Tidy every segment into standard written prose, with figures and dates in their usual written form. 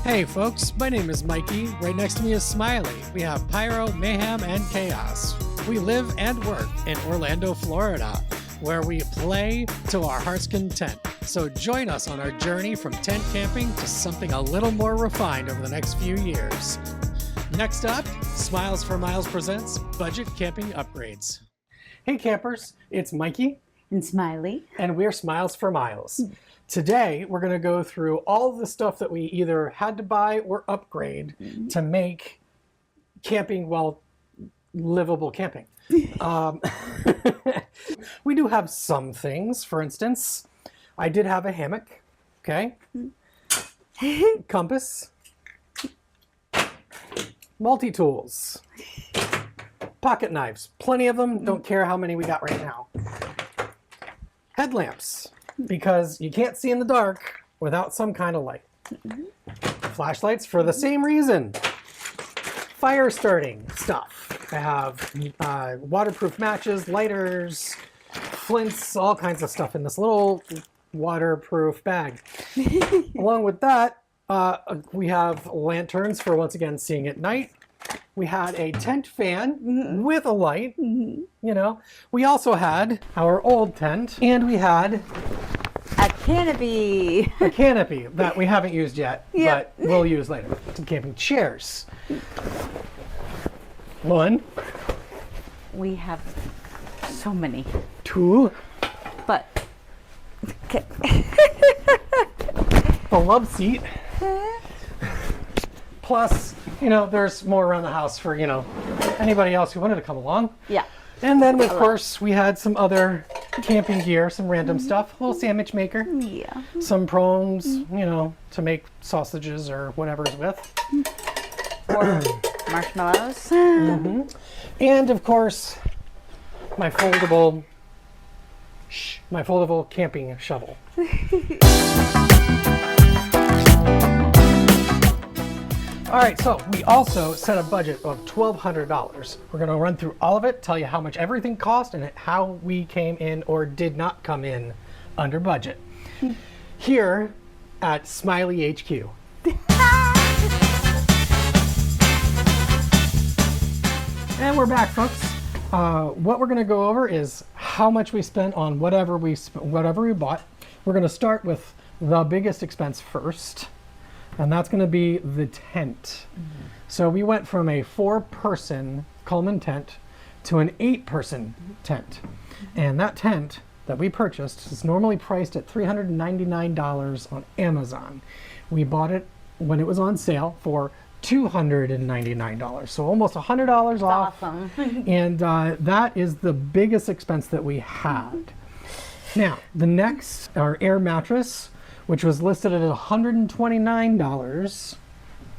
Hey folks, my name is Mikey. Right next to me is Smiley. We have pyro, mayhem, and chaos. We live and work in Orlando, Florida, where we play to our heart's content. So join us on our journey from tent camping to something a little more refined over the next few years. Next up, Smiles for Miles presents Budget Camping Upgrades. Hey campers, it's Mikey and Smiley, and we're Smiles for Miles. Today, we're going to go through all of the stuff that we either had to buy or upgrade to make camping, well, livable camping. We do have some things. For instance, I did have a hammock, okay? Compass, multi-tools, pocket knives, plenty of them. Don't care how many we got right now. Headlamps, because you can't see in the dark without some kind of light. Flashlights for the same reason. Fire starting stuff. I have waterproof matches, lighters, flints, all kinds of stuff in this little waterproof bag. Along with that, we have lanterns for, once again, seeing at night. We had a tent fan with a light, you know. We also had our old tent, and we had a canopy. A canopy that we haven't used yet, but we'll use later. Some camping chairs. One. We have so many. Two. But, okay. The love seat. Plus, you know, there's more around the house for, you know, anybody else who wanted to come along. Yeah. And then, of course, we had some other camping gear, some random stuff. A little sandwich maker. Yeah. Some prongs, you know, to make sausages or whatever's with. Or marshmallows. And, of course, my foldable camping shovel. All right, so we also set a budget of $1,200. We're going to run through all of it, tell you how much everything cost and how we came in or did not come in under budget. Here at Smiley HQ. And we're back, folks. What we're going to go over is how much we spent on whatever we bought. We're going to start with the biggest expense first. And that's going to be the tent. So we went from a 4-person Coleman tent to an 8-person tent. And that tent that we purchased is normally priced at $399 on Amazon. We bought it when it was on sale for $299, so almost $100 off. Awesome. And that is the biggest expense that we had. Now, the next, our air mattress, which was listed at $129.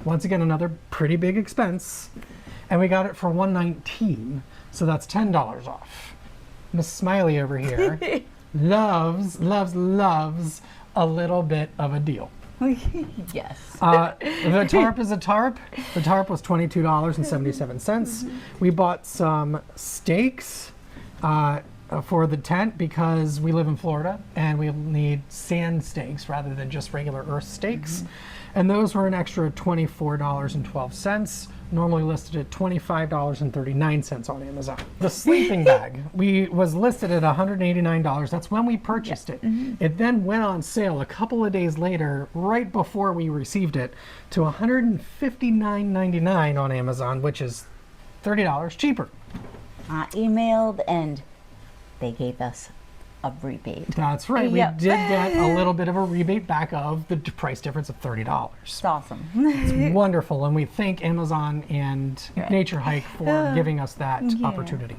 Once again, another pretty big expense. And we got it for $119, so that's $10 off. Miss Smiley over here loves a little bit of a deal. Yes. The tarp is a tarp. The tarp was $22.77. We bought some stakes for the tent because we live in Florida and we need sand stakes rather than just regular earth stakes. And those were an extra $24.12, normally listed at $25.39 on Amazon. The sleeping bag was listed at $189. That's when we purchased it. It then went on sale a couple of days later, right before we received it, to $159.99 on Amazon, which is $30 cheaper. I emailed and they gave us a rebate. That's right. We did get a little bit of a rebate back of the price difference of $30. It's awesome. It's wonderful, and we thank Amazon and Nature Hike for giving us that opportunity.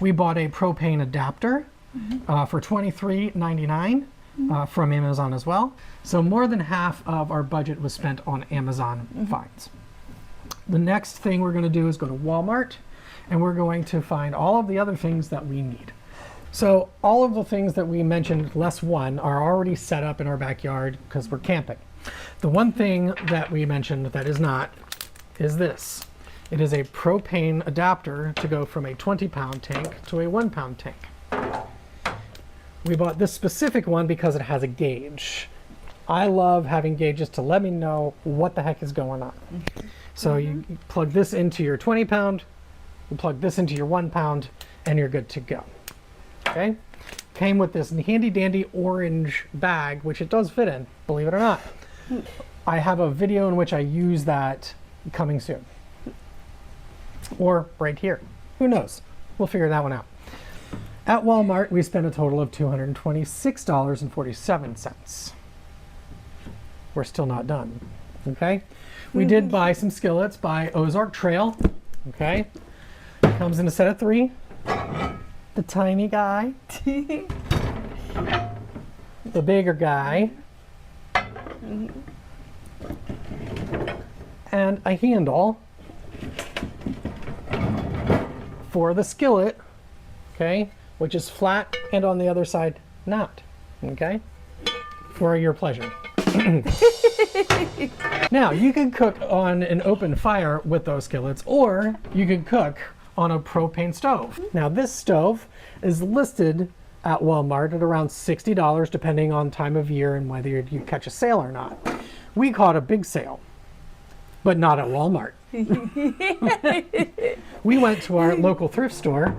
We bought a propane adapter for $23.99 from Amazon as well. So more than half of our budget was spent on Amazon finds. The next thing we're going to do is go to Walmart, and we're going to find all of the other things that we need. So all of the things that we mentioned, less one, are already set up in our backyard because we're camping. The one thing that we mentioned that is not is this. It is a propane adapter to go from a 20-pound tank to a 1-pound tank. We bought this specific one because it has a gauge. I love having gauges to let me know what the heck is going on. So you plug this into your 20 pound, you plug this into your 1 pound, and you're good to go. Okay? Came with this handy dandy orange bag, which it does fit in, believe it or not. I have a video in which I use that coming soon. Or right here. Who knows? We'll figure that one out. At Walmart, we spent a total of $226.47. We're still not done. Okay? We did buy some skillets by Ozark Trail. Okay? Comes in a set of 3. The tiny guy. The bigger guy. And a handle for the skillet, okay, which is flat and on the other side not, okay, for your pleasure. Now, you can cook on an open fire with those skillets, or you can cook on a propane stove. Now, this stove is listed at Walmart at around $60, depending on time of year and whether you catch a sale or not. We caught a big sale, but not at Walmart. We went to our local thrift store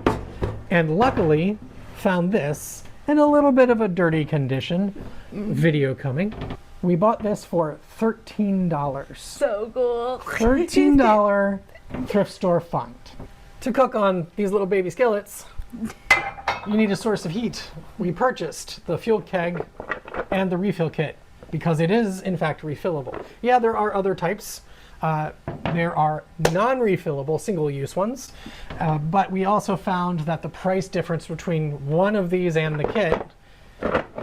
and luckily found this in a little bit of a dirty condition. Video coming. We bought this for $13. So cool. $13 thrift store find. To cook on these little baby skillets, you need a source of heat. We purchased the fuel keg and the refill kit because it is in fact refillable. Yeah, there are other types. There are non-refillable single-use ones, but we also found that the price difference between one of these and the kit,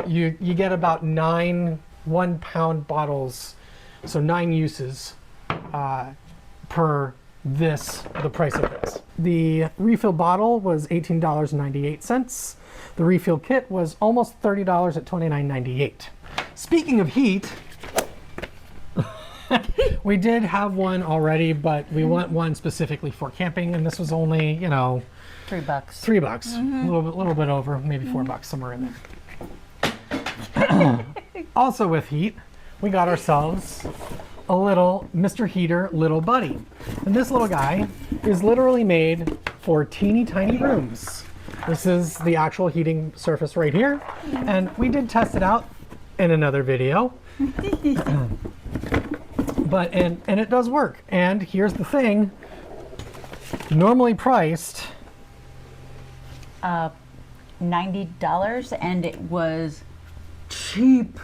you get about 9 1-pound bottles, so 9 uses per the price of this. The refill bottle was $18.98. The refill kit was almost $30 at $29.98. Speaking of heat, we did have one already, but we want one specifically for camping, and this was only, you know, $3. $3, a little bit over, maybe $4, somewhere in there. Also with heat, we got ourselves a little Mr. Heater Little Buddy, and this little guy is literally made for teeny tiny rooms. This is the actual heating surface right here, and we did test it out in another video. But and it does work. And here's the thing. Normally priced $90, and it was cheap.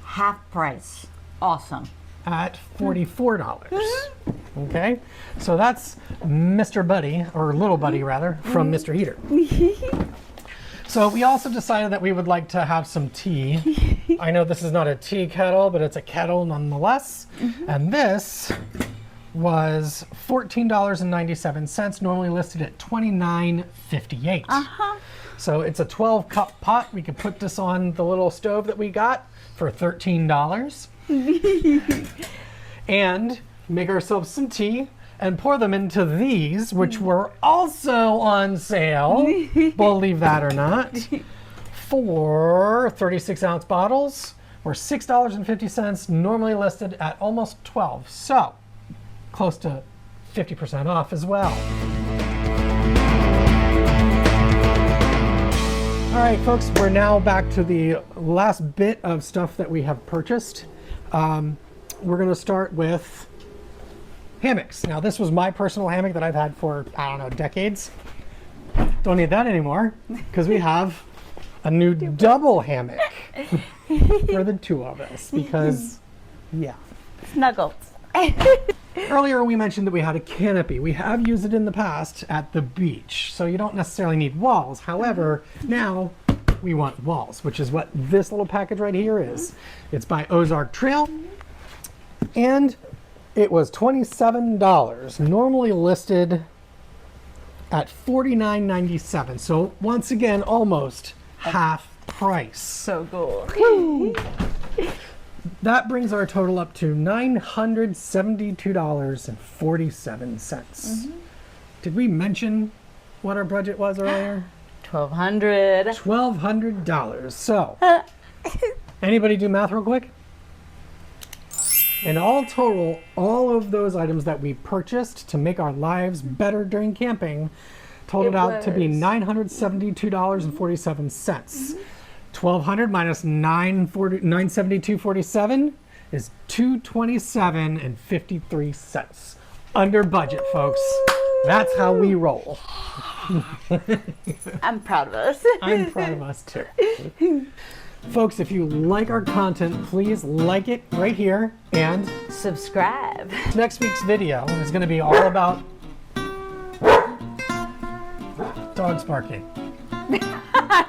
Half price. Awesome. at $44. Okay, so that's Mr. Buddy, or Little Buddy rather, from Mr. Heater. So we also decided that we would like to have some tea. I know this is not a tea kettle, but it's a kettle nonetheless. And this was $14.97, normally listed at $29.58. So it's a 12-cup pot. We could put this on the little stove that we got for $13. And make ourselves some tea and pour them into these, which were also on sale, believe that or not, for 36-ounce bottles, were $6.50, normally listed at almost $12. So close to 50% off as well. All right, folks, we're now back to the last bit of stuff that we have purchased. We're going to start with hammocks. Now, this was my personal hammock that I've had for, I don't know, decades. Don't need that anymore because we have a new double hammock for the two of us because, yeah. Snuggles. Earlier we mentioned that we had a canopy. We have used it in the past at the beach, so you don't necessarily need walls. However, now we want walls, which is what this little package right here is. It's by Ozark Trail, and it was $27, normally listed at $49.97. So once again, almost half price. So cool. That brings our total up to $972.47. Did we mention what our budget was earlier? $1,200. $1,200. So Anybody do math real quick? In all total, all of those items that we purchased to make our lives better during camping totaled out to be was- $972.47. 1,200 minus 972.47 is $227.53. Under budget, folks. That's how we roll. I'm proud of us. I'm proud of us too. Folks, if you like our content, please like it right here. And Subscribe. next week's video is going to be all about dogs barking.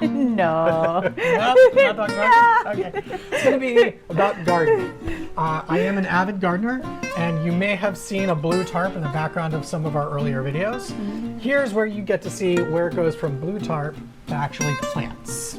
No. No, not dog barking? Okay. It's going to be about gardening. I am an avid gardener, and you may have seen a blue tarp in the background of some of our earlier videos. Here's where you get to see where it goes from blue tarp to actually plants.